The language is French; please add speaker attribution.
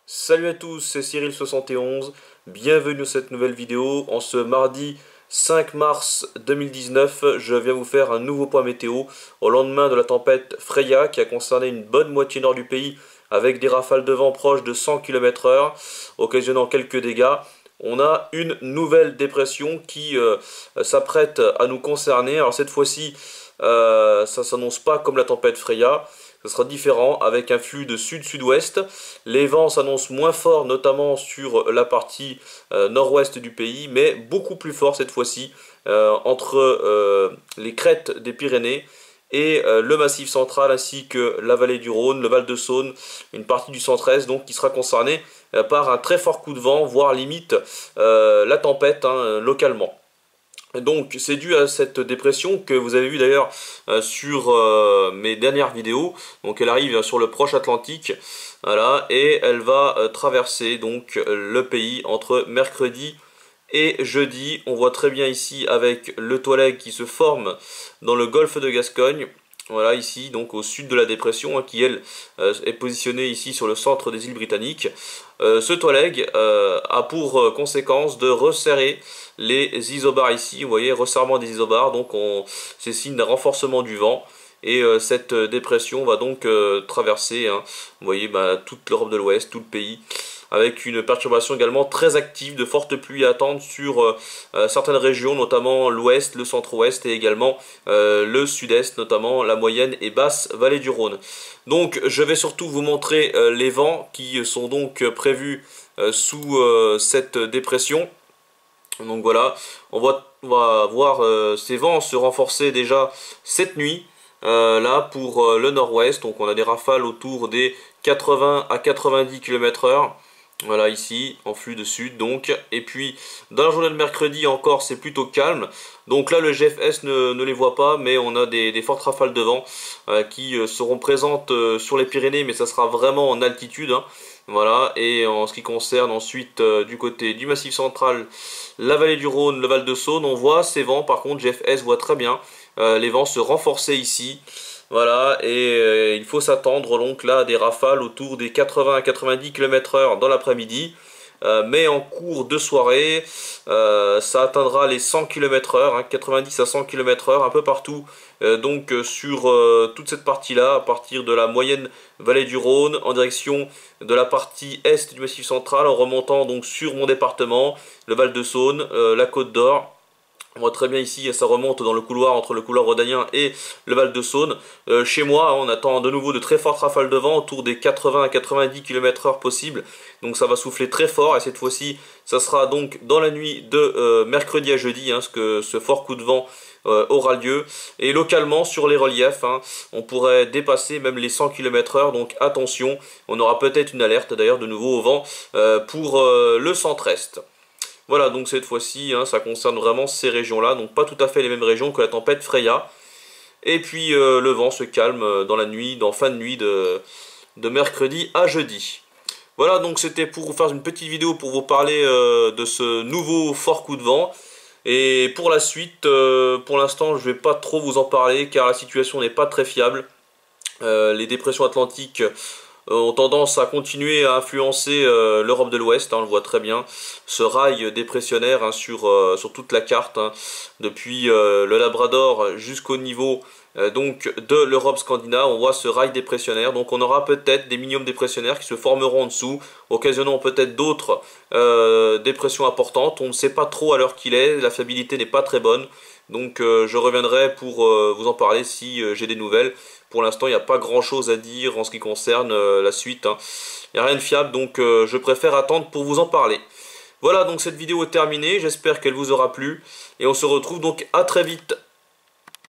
Speaker 1: Salut à tous, c'est Cyril71, bienvenue dans cette nouvelle vidéo. En ce mardi 5 mars 2019, je viens vous faire un nouveau point météo au lendemain de la tempête Freya qui a concerné une bonne moitié nord du pays avec des rafales de vent proches de 100 km/h, occasionnant quelques dégâts. On a une nouvelle dépression qui s'apprête à nous concerner. Alors cette fois-ci, ça s'annonce pas comme la tempête Freya. Ce sera différent avec un flux de sud-sud-ouest. Les vents s'annoncent moins forts, notamment sur la partie nord-ouest du pays, mais beaucoup plus forts cette fois-ci entre les crêtes des Pyrénées et le Massif central ainsi que la vallée du Rhône, le Val-de-Saône, une partie du centre-est donc qui sera concernée par un très fort coup de vent, voire limite la tempête localement. Donc c'est dû à cette dépression que vous avez vu d'ailleurs sur mes dernières vidéos. Donc elle arrive sur le proche Atlantique, voilà, et elle va traverser donc le pays entre mercredi et jeudi. On voit très bien ici avec le Touareg qui se forme dans le golfe de Gascogne. Voilà, ici, donc au sud de la dépression, qui elle est positionnée ici sur le centre des îles britanniques. Ce Touareg a pour conséquence de resserrer les isobars ici. Vous voyez, resserrement des isobars, donc c'est signe d'un renforcement du vent. Et cette dépression va donc traverser, vous voyez, toute l'Europe de l'Ouest, tout le pays, avec une perturbation également très active, de fortes pluies à attendre sur certaines régions, notamment l'ouest, le centre-ouest et également le sud-est, notamment la moyenne et basse vallée du Rhône. Donc je vais surtout vous montrer les vents qui sont donc prévus sous cette dépression. Donc voilà, on va voir ces vents se renforcer déjà cette nuit. Là pour le nord-ouest, donc on a des rafales autour des 80 à 90 km/h. Voilà, ici en flux de sud donc. Et puis dans la journée de mercredi encore c'est plutôt calme. Donc là le GFS ne les voit pas, mais on a des fortes rafales de vent qui seront présentes sur les Pyrénées, mais ça sera vraiment en altitude. Voilà, et en ce qui concerne ensuite du côté du Massif central, la vallée du Rhône, le Val-de-Saône, on voit ces vents, par contre GFS voit très bien les vents se renforcer ici. Voilà, et il faut s'attendre donc là à des rafales autour des 80 à 90 km/h dans l'après-midi. Mais en cours de soirée, ça atteindra les 100 km/h, 90 à 100 km/h un peu partout. Donc sur toute cette partie-là, à partir de la moyenne vallée du Rhône, en direction de la partie est du Massif central, en remontant donc sur mon département, le Val-de-Saône, la Côte d'Or. On voit très bien ici, ça remonte dans le couloir entre le couloir rhodanien et le Val-de-Saône. Chez moi, on attend de nouveau de très fortes rafales de vent, autour des 80 à 90 km/h possibles. Donc ça va souffler très fort, et cette fois-ci, ça sera donc dans la nuit de mercredi à jeudi, ce fort coup de vent aura lieu. Et localement, sur les reliefs, on pourrait dépasser même les 100 km/h, donc attention, on aura peut-être une alerte d'ailleurs de nouveau au vent pour le centre-est. Voilà, donc cette fois-ci, ça concerne vraiment ces régions-là, donc pas tout à fait les mêmes régions que la tempête Freya. Et puis le vent se calme dans la nuit, dans fin de nuit de mercredi à jeudi. Voilà, donc c'était pour vous faire une petite vidéo pour vous parler de ce nouveau fort coup de vent. Et pour la suite, pour l'instant, je ne vais pas trop vous en parler car la situation n'est pas très fiable. Les dépressions atlantiques ont tendance à continuer à influencer l'Europe de l'Ouest, on le voit très bien, ce rail dépressionnaire sur toute la carte, depuis le Labrador jusqu'au niveau donc de l'Europe scandinave, on voit ce rail dépressionnaire. Donc on aura peut-être des minimums dépressionnaires qui se formeront en dessous, occasionnant peut-être d'autres dépressions importantes. On ne sait pas trop à l'heure qu'il est, la fiabilité n'est pas très bonne. Donc je reviendrai pour vous en parler si j'ai des nouvelles. Pour l'instant, il n'y a pas grand chose à dire en ce qui concerne la suite. Il n'y a rien de fiable, donc je préfère attendre pour vous en parler. Voilà, donc cette vidéo est terminée. J'espère qu'elle vous aura plu. Et on se retrouve donc à très vite.